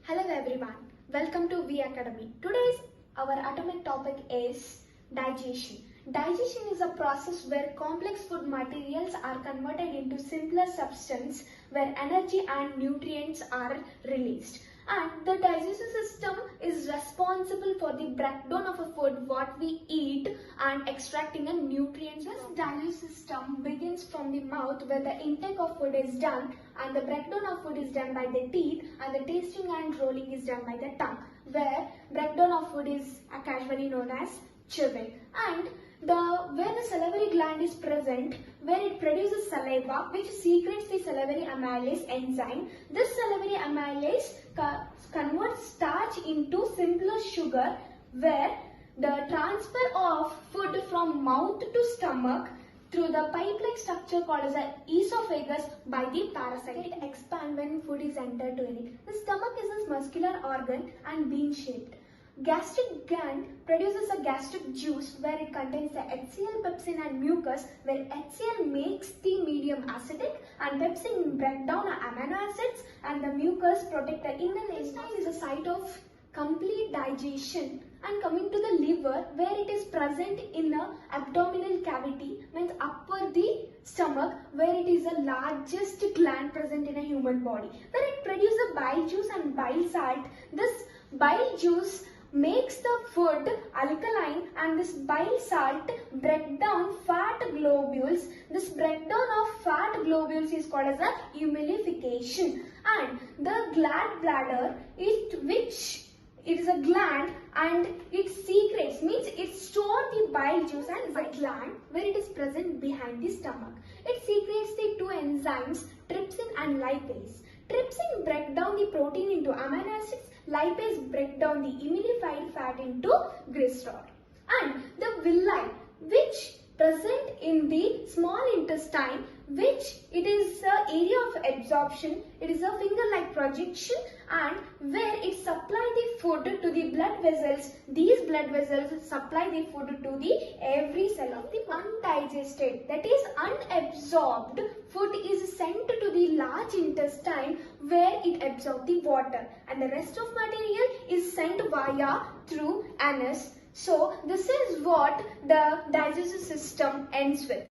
Hello everyone, welcome to V Academy. Today's our atomic topic is digestion. Digestion is a process where complex food materials are converted into simpler substance where energy and nutrients are released. And the digestive system is responsible for the breakdown of a food what we eat and extracting a nutrients. This digestive system begins from the mouth where the intake of food is done and the breakdown of food is done by the teeth and the tasting and rolling is done by the tongue where breakdown of food is casually known as chewing. And where the salivary gland is present, where it produces saliva which secretes the salivary amylase enzyme. This salivary amylase converts starch into simpler sugar where the transfer of food from mouth to stomach through the pipe-like structure called as the esophagus by the parasite. It expands when food is entered to it. The stomach is this muscular organ and bean-shaped. Gastric gland produces a gastric juice where it contains the HCl, pepsin and mucus where HCl makes the medium acidic and pepsin break down amino acids and the mucus protect the inner intestine. Is a site of complete digestion. And coming to the liver where it is present in the abdominal cavity means upper the stomach where it is the largest gland present in a human body where it produces a bile juice and bile salt. This bile juice makes the food alkaline and this bile salt break down fat globules. This breakdown of fat globules is called as a emulsification. And the gallbladder it is a gland and it secretes means it stores the bile juice and the gland where it is present behind the stomach. It secretes the two enzymes trypsin and lipase. Trypsin break down the protein into amino acids. Lipase break down the emulsified fat into glycerol. And the villi which present in the small intestine which it is the area of absorption. It is a finger-like projection and where it supply the food to the blood vessels. These blood vessels supply the food to the every cell of the undigested, that is unabsorbed food is sent to the large intestine where it absorbs the water and the rest of material is sent via through anus. So this is what the digestive system ends with.